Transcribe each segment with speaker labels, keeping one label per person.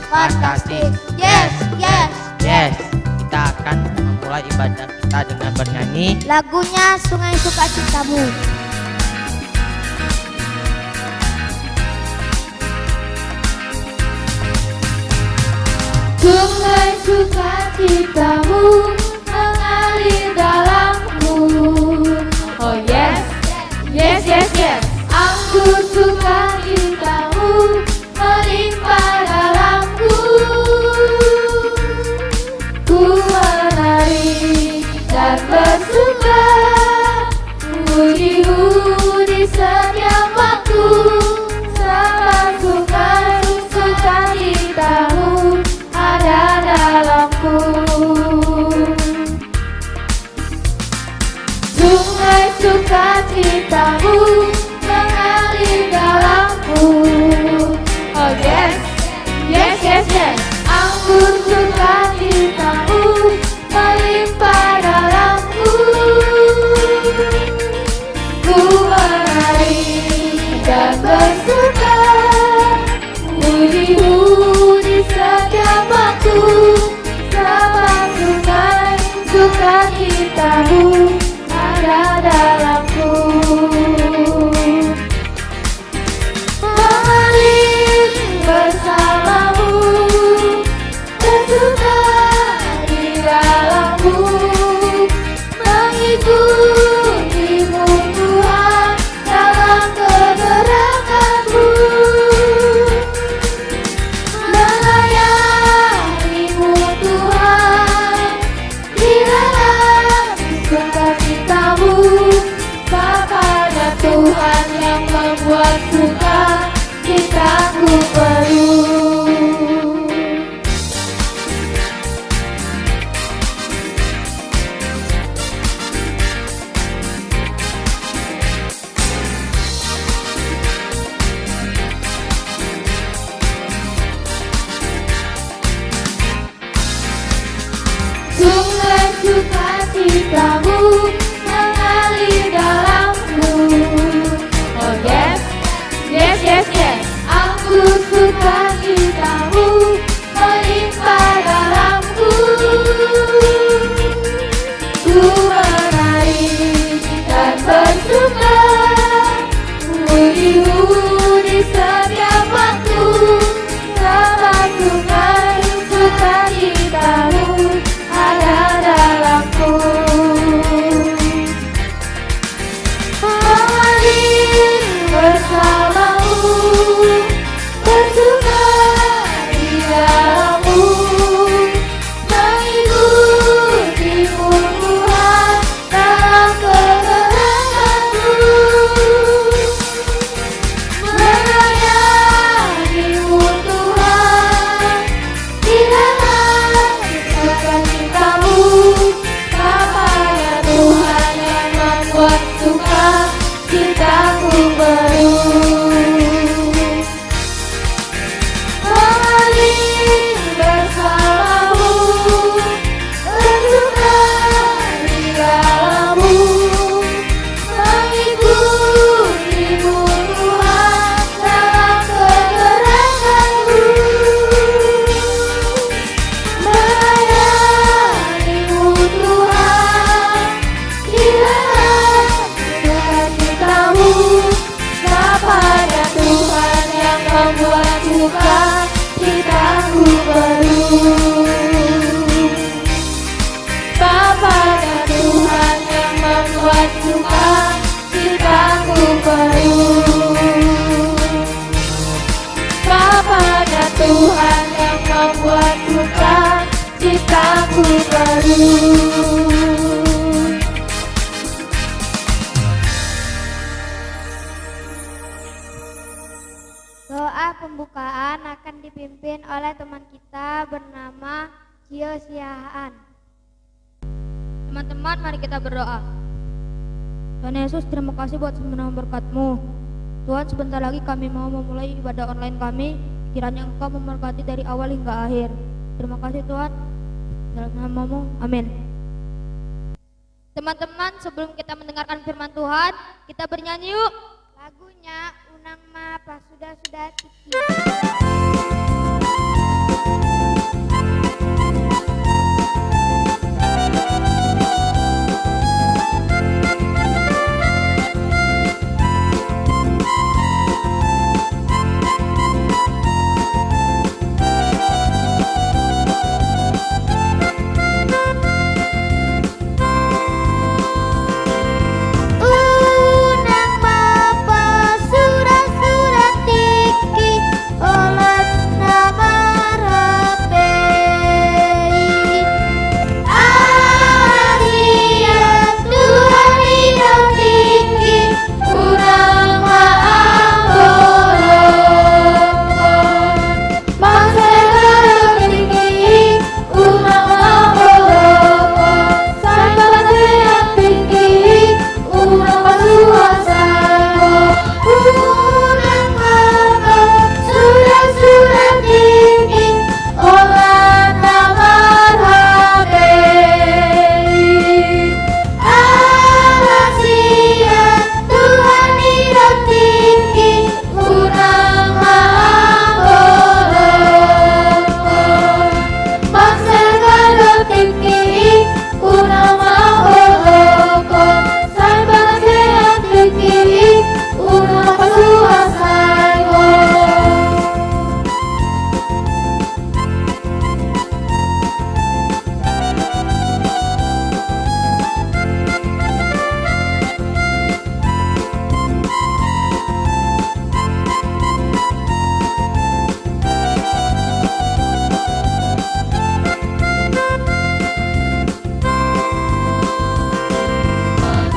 Speaker 1: Fantastik. Yes, yes.
Speaker 2: Yes, kita akan memulai ibadah kita dengan bernyanyi
Speaker 1: Lagunya Sungai Sukacitamu.
Speaker 3: Sungai sukacitamu mengalir dalamku. Oh yes, yes, yes, yes. Anggur sukacitamu melimpah dalamku. Ku menari dan bersuka, pujimu di setiap waktu. Sama sungai sukacitamu ada dalamku. Sungai sukacitamu mengalir dalamku. Oh yes, yes, yes, yes. Anggur sukacitamu melimpah dalamku. Ku menari dan bersuka, pujimu di setiap waktu. Sama sungai sukacitamu ada dalamku. Mengalir bersamamu, bersuka di dalamku, mengikutimu Tuhan dalam kegerakanmu, melayanimu Tuhan di dalam sukacitamu. Kepada Tuhan yang membuat suka citaku penuh. Sungai sukacitamu mengalir dalamku. Oh yes, yes, yes, yes. Anggur sukacitamu melimpah dalamku. Ku menari dan bersuka, pujimu di setiap waktu. Sama sungai sukacitamu ada dalamku. Mengalir bersamamu, bersuka di dalammu, mengikutimu Tuhan dalam kegerakanmu, melayanimu Tuhan di dalam sukacitamu. Kepada Tuhan yang membuat suka citaku penuh. Mengalir bersamamu, bersuka di dalammu, mengikutimu Tuhan dalam kegerakanmu, melayanimu Tuhan di dalam sukacitamu. Kepada Tuhan yang membuat suka citaku penuh. Kepada Tuhan yang membuat suka citaku penuh. Kepada Tuhan yang membuat suka citaku penuh.
Speaker 1: Doa pembukaan akan dipimpin oleh teman kita bernama Cio Siahaan.
Speaker 4: Teman-teman, mari kita berdoa. Tuhan Yesus, terima kasih buat semua berkat-Mu. Tuhan, sebentar lagi kami mau memulai ibadah online kami. Kiranya Engkau memberkati dari awal hingga akhir. Terima kasih Tuhan. Dalam nama-Mu, amin. Teman-teman, sebelum kita mendengarkan firman Tuhan, kita bernyanyi yuk.
Speaker 1: Lagunya Unang Ma Pasuda Suda Tiki.
Speaker 3: Unang mapa surat-surat tiki olat nama rapei. Asia Tuhan hidup tinggi kurang maambolokon. Mangsa hidup tinggi kurang maambolokon. Sama sehat tinggi kurang pasuasayo. Kurang mapa surat-surat tinggi olah nama rapei. Asia Tuhan hidup tinggi kurang maambolokon. Mangsa hidup tinggi kurang maambolokon. Sama sehat tinggi kurang pasuasayo.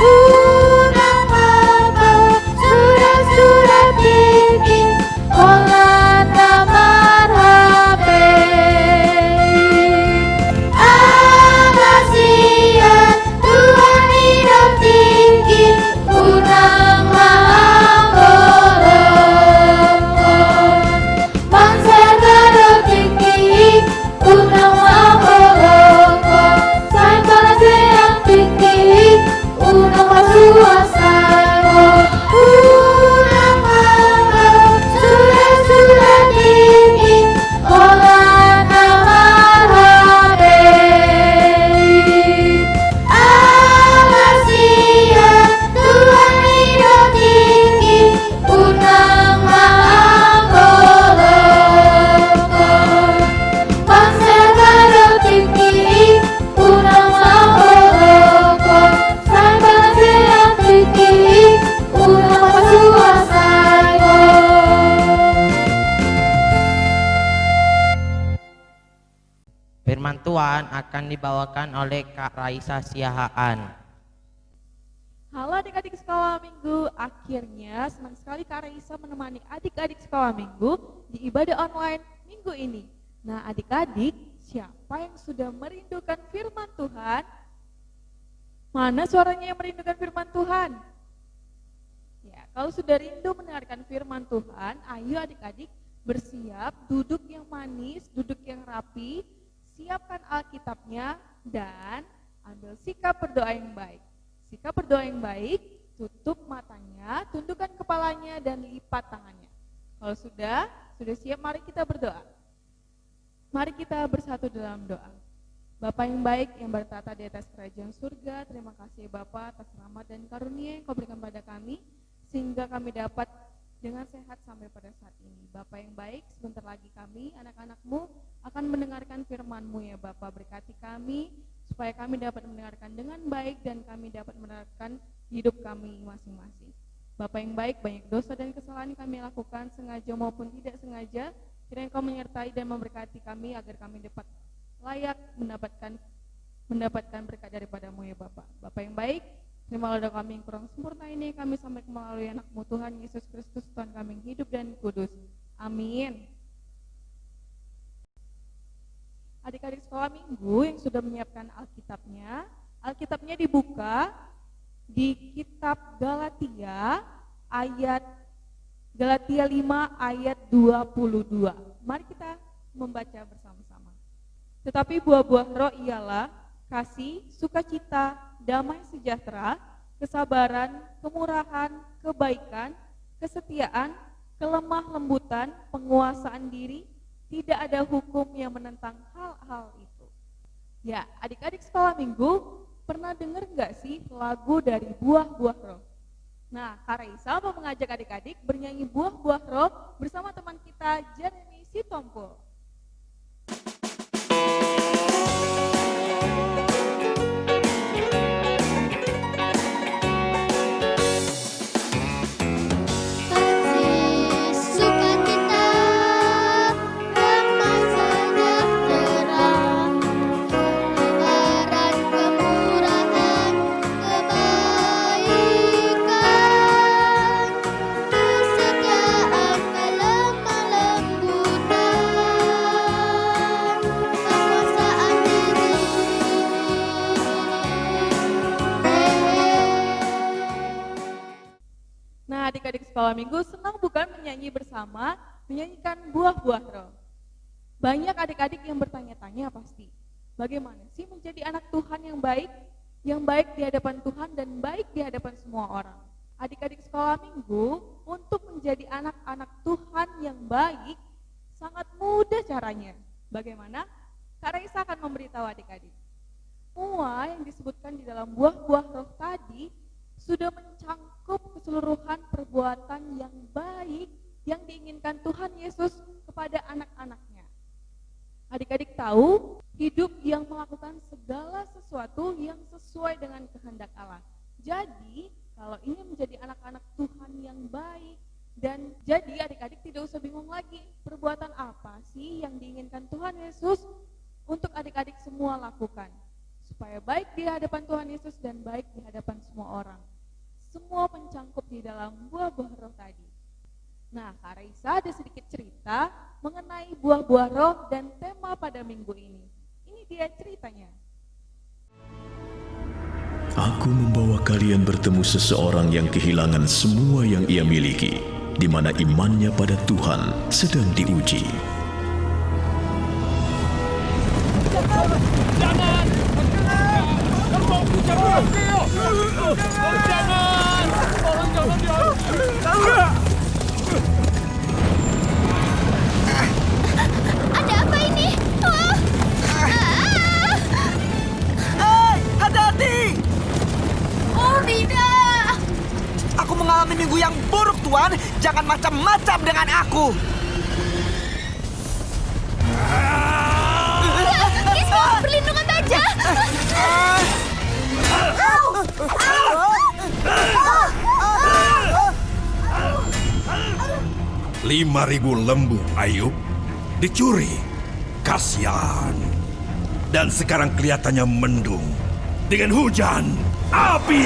Speaker 3: Unang mapa surat-surat tinggi olah nama rapei. Asia Tuhan hidup tinggi kurang maambolokon. Mangsa hidup tinggi kurang maambolokon. Sama sehat tinggi kurang pasuasayo. Unang mapa surat-surat tinggi olah nama rapei. Asia Tuhan hidup tinggi kurang maambolokon. Mangsa hidup tinggi kurang maambolokon. Sama sehat tinggi kurang pasuasayo.
Speaker 2: Firman Tuhan akan dibawakan oleh Kak Raisa Siahaan.
Speaker 5: Halo adik-adik sekolah minggu, akhirnya senang sekali Kak Raisa menemani adik-adik sekolah minggu di ibadah online minggu ini. Nah adik-adik, siapa yang sudah merindukan firman Tuhan? Mana suaranya yang merindukan firman Tuhan? Ya, kalau sudah rindu mendengarkan firman Tuhan, ayo adik-adik bersiap, duduk yang manis, duduk yang rapi, siapkan Alkitabnya, dan ambil sikap berdoa yang baik. Sikap berdoa yang baik, tutup matanya, tundukkan kepalanya, dan lipat tangannya. Kalau sudah siap, mari kita berdoa. Mari kita bersatu dalam doa. Bapa yang baik yang bertata di atas kerajaan surga, terima kasih Bapa atas rahmat dan karunia yang Kau berikan pada kami, sehingga kami dapat dengan sehat sampai pada saat ini. Bapa yang baik, sebentar lagi kami, anak-anak-Mu, akan mendengarkan firman-Mu ya Bapa. Berkati kami, supaya kami dapat mendengarkan dengan baik dan kami dapat menerapkan hidup kami masing-masing. Bapa yang baik, banyak dosa dan kesalahan yang kami lakukan, sengaja maupun tidak sengaja. Kiranya Kau menyertai dan memberkati kami agar kami dapat layak mendapatkan berkat daripada-Mu ya Bapa. Bapa yang baik, terimalah doa kami yang kurang sempurna ini, kami sampaikan melalui anak-Mu Tuhan Yesus Kristus, Tuhan kami yang hidup dan kudus. Amin. Adik-adik sekolah minggu yang sudah menyiapkan Alkitabnya dibuka di kitab Galatia 5 ayat 22. Mari kita membaca bersama-sama. Tetapi buah-buah roh ialah kasih, sukacita, damai sejahtera, kesabaran, kemurahan, kebaikan, kesetiaan, kelemah lembutan, penguasaan diri. Tidak ada hukum yang menentang hal-hal itu. Ya, adik-adik sekolah minggu, pernah dengar nggak sih lagu dari Buah-Buah Roh? Nah, Kak Raisa mau mengajak adik-adik bernyanyi Buah-Buah Roh bersama teman kita Jeremy Sitompul.
Speaker 3: Kasih sukacita, damai sejahtera, kebenaran, kemurahan, kebaikan, kesetiaan, kelemah lembutan, kekuasaan diri.
Speaker 5: Nah, adik-adik sekolah minggu senang bukan menyanyi bersama, menyanyikan Buah-Buah Roh. Banyak adik-adik yang bertanya-tanya pasti, bagaimana sih menjadi anak Tuhan yang baik di hadapan Tuhan dan baik di hadapan semua orang. Adik-adik sekolah minggu, untuk menjadi anak-anak Tuhan yang baik, sangat mudah caranya. Bagaimana? Kak Raisa akan memberitahu adik-adik. Semua yang disebutkan di dalam Buah-Buah Roh tadi sudah mencangkup keseluruhan perbuatan yang baik yang diinginkan Tuhan Yesus kepada anak-anaknya. Adik-adik tahu, hidup yang melakukan segala sesuatu yang sesuai dengan kehendak Allah. Jadi, kalau ingin menjadi anak-anak Tuhan yang baik, dan jadi adik-adik tidak usah bingung lagi, perbuatan apa sih yang diinginkan Tuhan Yesus untuk adik-adik semua lakukan, supaya baik di hadapan Tuhan Yesus dan baik di hadapan semua orang. Semua mencangkup di dalam Buah-Buah Roh tadi. Nah, Kak Raisa ada sedikit cerita mengenai Buah-Buah Roh dan tema pada minggu ini. Ini dia ceritanya.
Speaker 6: Aku membawa kalian bertemu seseorang yang kehilangan semua yang ia miliki, di mana imannya pada Tuhan sedang diuji.
Speaker 3: Ada apa ini?
Speaker 7: Hati-hati!
Speaker 3: Oh tidak!
Speaker 7: Aku mengalami minggu yang buruk, Tuan. Jangan macam-macam dengan aku.
Speaker 3: Gizmo, perlindungan baja!
Speaker 8: 5.000 lembu, Ayub, dicuri. Kasihan. Dan sekarang kelihatannya mendung dengan hujan api.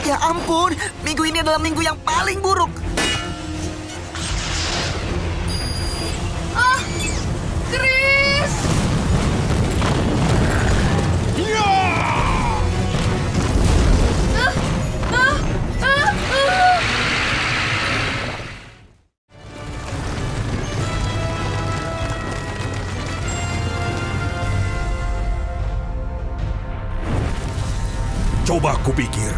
Speaker 7: Ya ampun, minggu ini adalah minggu yang paling buruk.
Speaker 3: Chris!
Speaker 8: Coba kupikir,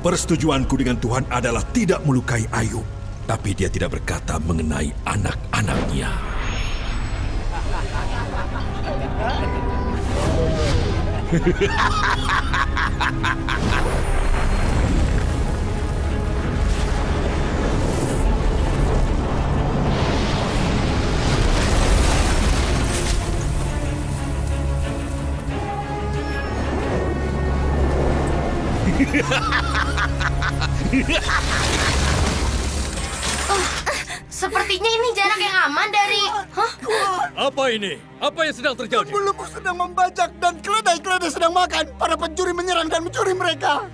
Speaker 8: persetujuanku dengan Tuhan adalah tidak melukai Ayub, tapi dia tidak berkata mengenai anak-anaknya.
Speaker 3: Sepertinya ini jarak yang aman dari...
Speaker 9: Apa ini? Apa yang sedang terjadi?
Speaker 7: Lembu sedang membajak dan keledai-keledai sedang makan. Para pencuri menyerang dan mencuri mereka.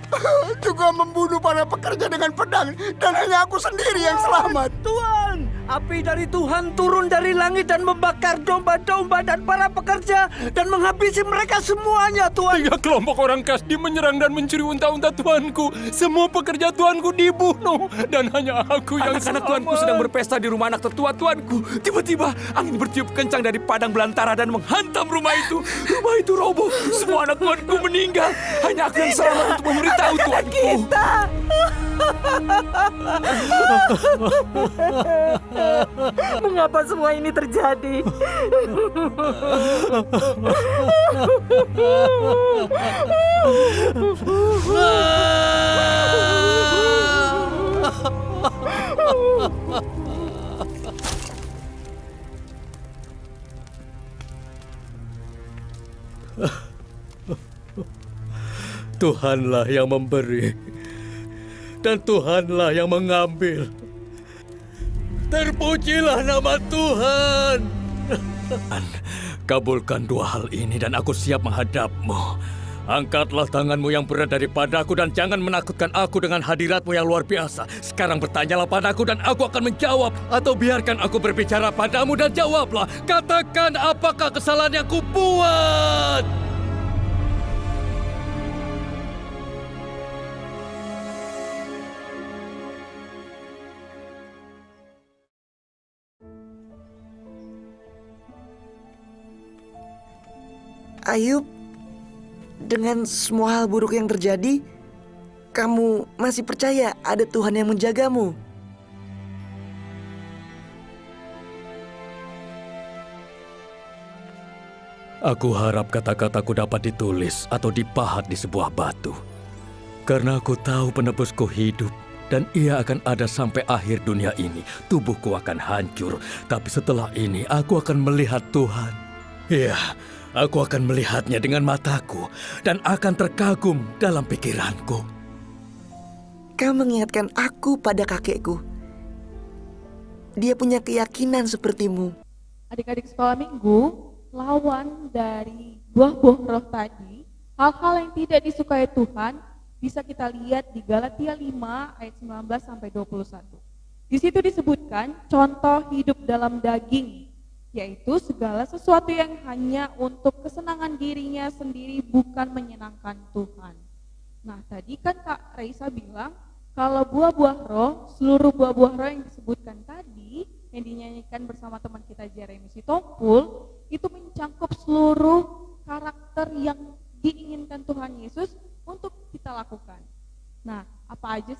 Speaker 7: Juga membunuh para pekerja dengan pedang. Dan hanya aku sendiri yang selamat.
Speaker 10: Tuhan, api dari Tuhan turun dari langit dan membakar domba-domba dan para pekerja dan menghabisi mereka semuanya, Tuhan.
Speaker 9: 3 kelompok orang Kasdi menyerang dan mencuri unta-unta Tuanku. Semua pekerja Tuanku dibunuh dan hanya aku yang
Speaker 10: Anak-anak
Speaker 9: selamat.
Speaker 10: Tuanku sedang berpesta di rumah anak tertua Tuanku. Tiba-tiba angin bertiup kencang dari padang belantara dan menghantam rumah itu. Rumah itu roboh. Semua anak Tuanku meninggal. Hanya aku yang selamat untuk memberitahu Tuanku. Mengapa semua ini terjadi?
Speaker 9: Tuhanlah yang memberi dan Tuhanlah yang mengambil. Terpujilah nama Tuhan. Kabulkan dua hal ini dan aku siap menghadapmu. Angkatlah tanganmu yang berat daripadaku dan jangan menakutkan aku dengan hadiratmu yang luar biasa. Sekarang bertanyalah padaku dan aku akan menjawab. Atau biarkan aku berbicara padamu dan jawablah. Katakan apakah kesalahan yang kubuat.
Speaker 11: Ayub, dengan semua hal buruk yang terjadi, kamu masih percaya ada Tuhan yang menjagamu?
Speaker 9: Aku harap kata-kataku dapat ditulis atau dipahat di sebuah batu. Karena aku tahu penebusku hidup dan ia akan ada sampai akhir dunia ini. Tubuhku akan hancur, tapi setelah ini aku akan melihat Tuhan. Ya, aku akan melihatnya dengan mataku dan akan terkagum dalam pikiranku.
Speaker 11: Kau mengingatkan aku pada kakekku. Dia punya keyakinan sepertimu.
Speaker 5: Adik-adik sekolah minggu, lawan dari buah-buah roh tadi, hal-hal yang tidak disukai Tuhan, bisa kita lihat di Galatia 5 ayat 19 sampai 21. Di situ disebutkan contoh hidup dalam daging, yaitu segala sesuatu yang hanya untuk kesenangan dirinya sendiri, bukan menyenangkan Tuhan. Nah, tadi kan Kak Raisa bilang kalau buah-buah roh, seluruh buah-buah roh yang disebutkan tadi, yang dinyanyikan bersama teman kita Jeremy Sitompul, itu mencakup seluruh karakter yang diinginkan Tuhan Yesus untuk kita lakukan. Nah, apa aja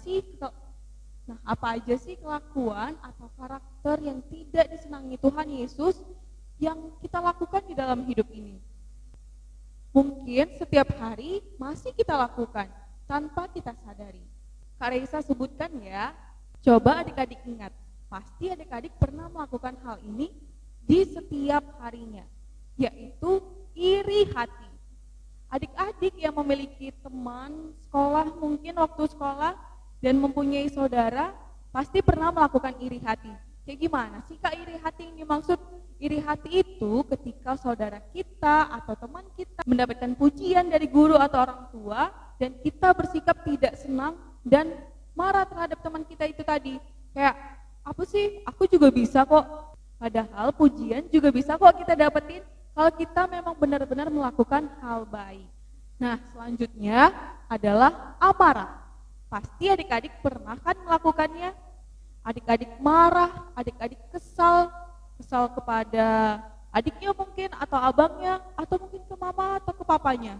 Speaker 5: sih kelakuan atau karakter yang tidak disenangi Tuhan Yesus yang kita lakukan di dalam hidup ini? Mungkin setiap hari masih kita lakukan tanpa kita sadari. Kak Reisa sebutkan ya, coba adik-adik ingat, pasti adik-adik pernah melakukan hal ini di setiap harinya, yaitu iri hati. Adik-adik yang memiliki teman sekolah mungkin waktu sekolah dan mempunyai saudara, pasti pernah melakukan iri hati. Kayak gimana sih Kak iri hati yang dimaksud? Iri hati itu ketika saudara kita atau teman kita mendapatkan pujian dari guru atau orang tua dan kita bersikap tidak senang dan marah terhadap teman kita itu tadi. Kayak, apa sih? Aku juga bisa kok. Padahal pujian juga bisa kok kita dapetin kalau kita memang benar-benar melakukan hal baik. Nah, selanjutnya adalah amarah. Pasti adik-adik pernah kan melakukannya? Adik-adik marah, adik-adik kesal kepada adiknya mungkin, atau abangnya, atau mungkin ke mama atau ke papanya.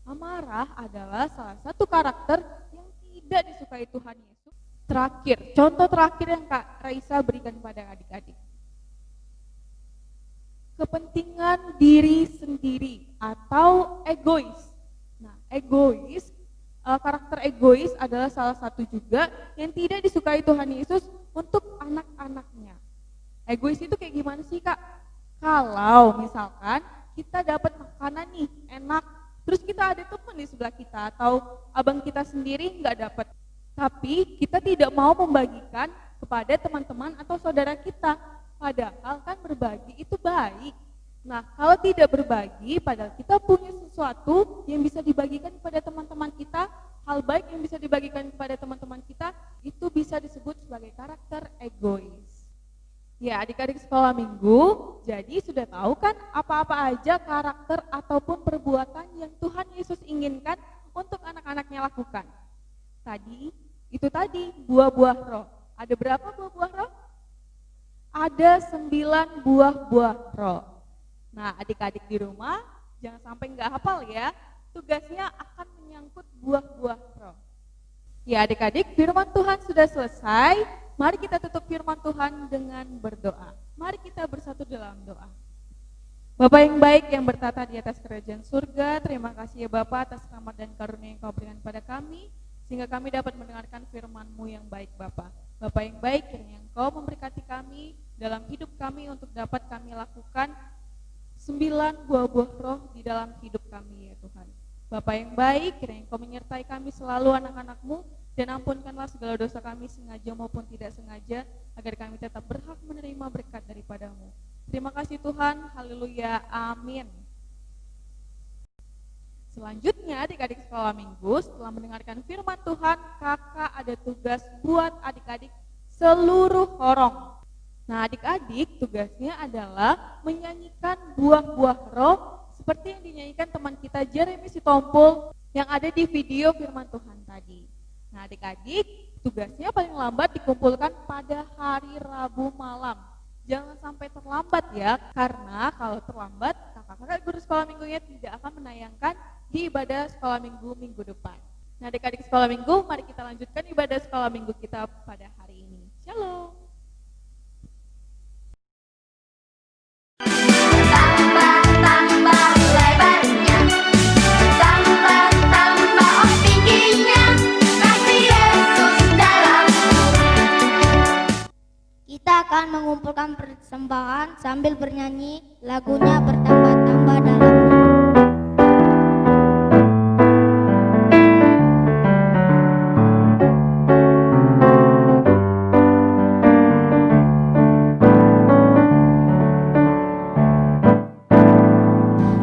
Speaker 5: Amarah adalah salah satu karakter yang tidak disukai Tuhan Yesus. Terakhir, contoh terakhir yang Kak Raisa berikan kepada adik-adik. Kepentingan diri sendiri atau egois. Nah, karakter egois adalah salah satu juga yang tidak disukai Tuhan Yesus untuk anak-anaknya. Egois itu kayak gimana sih Kak? Kalau misalkan kita dapat makanan nih enak, terus kita ada teman di sebelah kita atau abang kita sendiri nggak dapat, tapi kita tidak mau membagikan kepada teman-teman atau saudara kita. Padahal kan berbagi itu baik. Nah, kalau tidak berbagi, padahal kita punya sesuatu yang bisa dibagikan kepada teman-teman kita, hal baik yang bisa dibagikan kepada teman-teman kita, itu bisa disebut sebagai karakter egois. Ya, adik-adik sekolah minggu, jadi sudah tahu kan apa-apa aja karakter ataupun perbuatan yang Tuhan Yesus inginkan untuk anak-anaknya lakukan. Itu tadi buah-buah roh. Ada berapa buah-buah roh? Ada 9 buah-buah roh. Nah, adik-adik di rumah jangan sampai nggak hafal ya. Tugasnya akan menyangkut buah-buah roh. Ya adik-adik, firman Tuhan sudah selesai. Mari kita tutup firman Tuhan dengan berdoa. Mari kita bersatu dalam doa. Bapa yang baik yang bertata di atas kerajaan surga, terima kasih ya Bapa atas rahmat dan karunia yang Kau berikan pada kami, sehingga kami dapat mendengarkan firman-Mu yang baik Bapa. Bapa yang baik, kiranya Engkau memberkati kami dalam hidup kami untuk dapat kami lakukan 9 buah roh di dalam hidup kami ya Tuhan. Bapa yang baik, kiranya Engkau menyertai kami selalu anak-anak-Mu, dan ampunkanlah segala dosa kami sengaja maupun tidak sengaja, agar kami tetap berhak menerima berkat daripada-Mu. Terima kasih Tuhan, haleluya, amin. Selanjutnya adik-adik sekolah minggu, setelah mendengarkan firman Tuhan, kakak ada tugas buat adik-adik seluruh horong. Nah adik-adik tugasnya adalah menyanyikan buah-buah roh seperti yang dinyanyikan teman kita Jeremy Sitompul yang ada di video firman Tuhan tadi. Nah adik-adik tugasnya paling lambat dikumpulkan pada hari Rabu malam. Jangan sampai terlambat ya, karena kalau terlambat kakak-kakak guru sekolah minggunya tidak akan menayangkan di ibadah sekolah minggu minggu depan. Nah adik-adik sekolah minggu, mari kita lanjutkan ibadah sekolah minggu kita pada hari ini. Shalom.
Speaker 3: Tambah lebarnya, tambah tingginya, kasih Yesus dalamku.
Speaker 1: Kita akan mengumpulkan persembahan sambil bernyanyi lagunya bertambah-tambah dalam.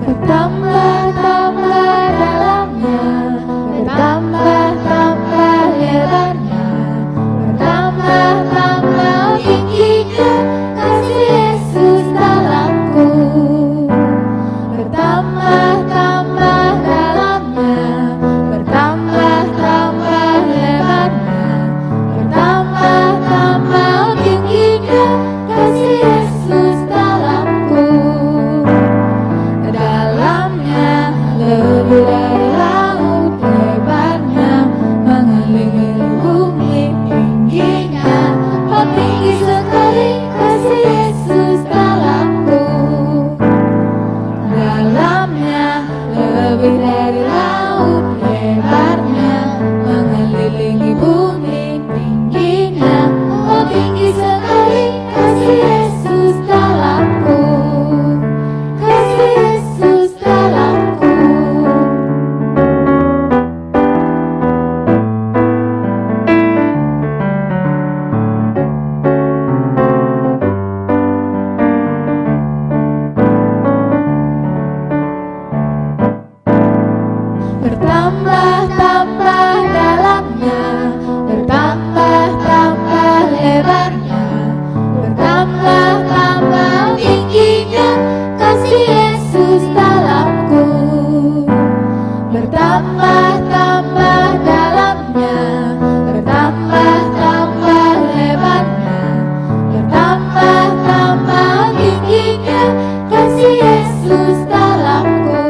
Speaker 4: Bertambah-tambah dalamnya, bertambah-tambah lebarnya, bertambah-tambah tingginya, kasih Yesus dalamku. Bertambah-tambah dalamnya, bertambah-tambah lebarnya, bertambah-tambah tingginya, kasih Yesus dalamku. Dalamnya lebih dari laut lebarnya, mengelilingi bumi tingginya, oh tinggi sekali kasih Yesus dalamku. Dalamnya lebih dari laut lebarnya, mengelilingi bumi tingginya, oh tinggi sekali kasih Yesus dalamku. Kasih Yesus dalamku. Bertambah-tambah dalamnya, bertambah-tambah lebarnya, bertambah-tambah tingginya, kasih Yesus dalamku. Bertambah-tambah dalamnya, bertambah-tambah lebarnya, bertambah-tambah tingginya, kasih Yesus dalamku.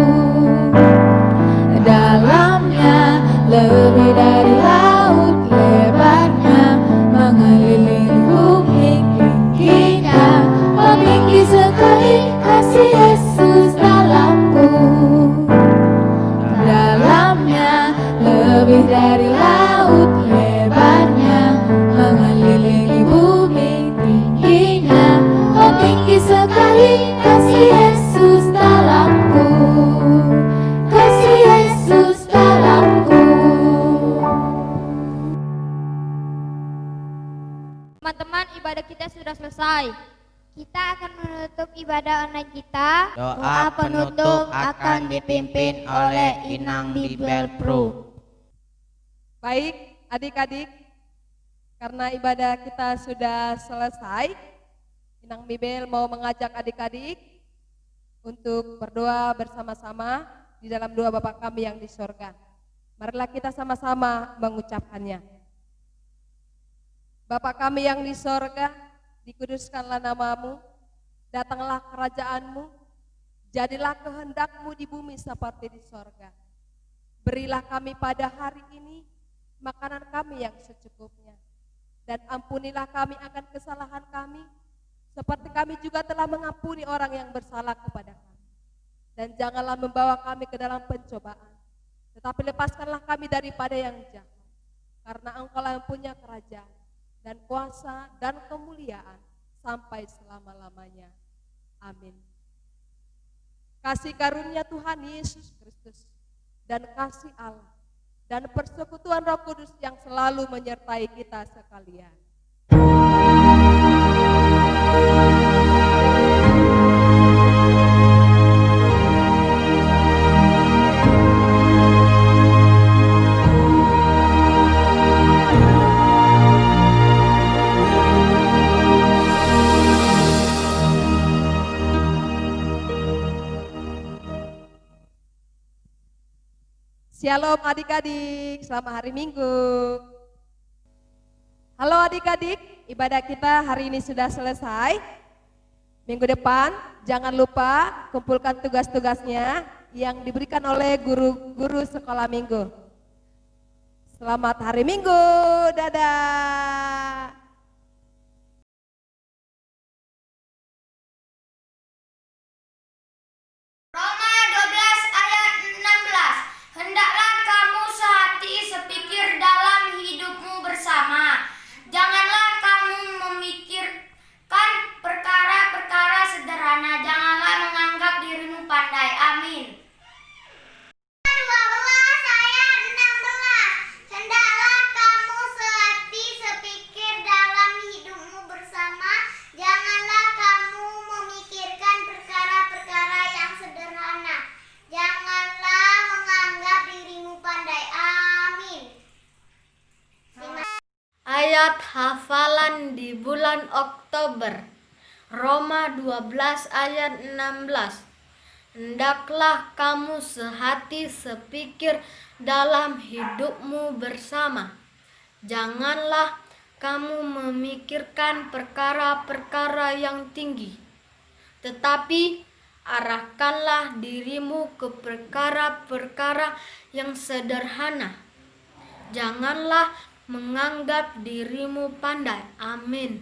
Speaker 4: Dalamnya lebih dari laut lebarnya, mengelilingi bumi tingginya, oh tinggi sekali kasih Yesus dalamku. Dalamnya lebih dari laut lebarnya, mengelilingi bumi tingginya, oh tinggi sekali kasih Yesus dalamku. Kasih Yesus dalamku.
Speaker 1: Teman-teman, ibadah kita sudah selesai. Kita akan menutup ibadah online kita.
Speaker 2: Doa penutup akan dipimpin oleh Inang Bibel Pro.
Speaker 12: Baik, adik-adik, karena ibadah kita sudah selesai, Inang Bibel mau mengajak adik-adik untuk berdoa bersama-sama di dalam doa Bapa kami yang di sorga. Marilah kita sama-sama mengucapkannya. Bapa kami yang di sorga, dikuduskanlah namamu, datanglah kerajaanmu, jadilah kehendakmu di bumi seperti di sorga. Berilah kami pada hari ini makanan kami yang secukupnya. Dan ampunilah kami akan kesalahan kami, seperti kami juga telah mengampuni orang yang bersalah kepada kami. Dan janganlah membawa kami ke dalam pencobaan, tetapi lepaskanlah kami daripada yang jahat. Karena Engkau-lah yang punya kerajaan, dan kuasa, dan kemuliaan, sampai selama-lamanya. Amin. Kasih karunia Tuhan Yesus Kristus, dan kasih Allah, dan persekutuan Roh Kudus yang selalu menyertai kita sekalian. Shalom adik-adik, selamat hari Minggu. Halo adik-adik, ibadah kita hari ini sudah selesai. Minggu depan jangan lupa kumpulkan tugas-tugasnya yang diberikan oleh guru-guru sekolah minggu. Selamat hari Minggu, dadah.
Speaker 3: Roma 12 ayat 16. Hendaklah kamu sehati sepikir dalam hidupmu bersama. Janganlah kamu memikirkan perkara-perkara sederhana. Janganlah menganggap dirimu pandai. Amin. 12 ayat 16. Hendaklah kamu sehati sepikir dalam hidupmu bersama. Janganlah kamu memikirkan perkara-perkara yang sederhana. Janganlah menganggap dirimu pandai. Amin.
Speaker 13: Ayat hafalan di bulan Oktober, Roma 12 ayat 16. Hendaklah kamu sehati sepikir dalam hidupmu bersama. Janganlah kamu memikirkan perkara-perkara yang tinggi, tetapi arahkanlah dirimu ke perkara-perkara yang sederhana. Janganlah menganggap dirimu pandai. Amin.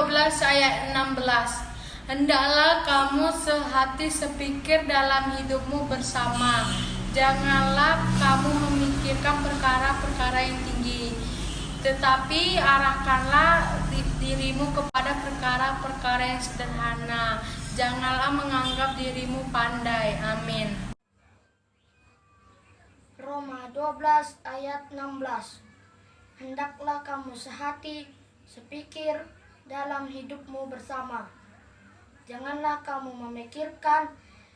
Speaker 14: 12 ayat 16. Hendaklah kamu sehati sepikir dalam hidupmu bersama. Janganlah kamu memikirkan perkara-perkara yang tinggi, tetapi arahkanlah dirimu kepada perkara-perkara yang sederhana. Janganlah menganggap dirimu pandai. Amin.
Speaker 15: Roma 12 ayat 16. Hendaklah kamu sehati sepikir dalam hidupmu bersama. Janganlah kamu memikirkan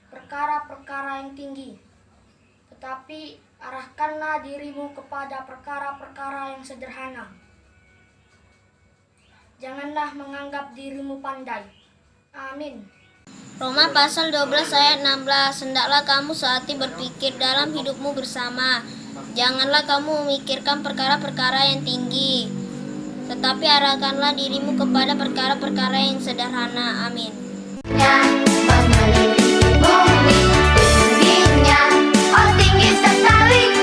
Speaker 15: perkara-perkara yang tinggi, tetapi arahkanlah dirimu kepada perkara-perkara yang sederhana. Janganlah menganggap dirimu pandai. Amin.
Speaker 16: Roma pasal 12 ayat 16. Hendaklah kamu sehati berpikir dalam hidupmu bersama. Janganlah kamu memikirkan perkara-perkara yang tinggi, tetapi arahkanlah dirimu kepada perkara-perkara yang sederhana. Amin.
Speaker 3: Yang meneliti bumi, tingginya, oh tinggi sekali.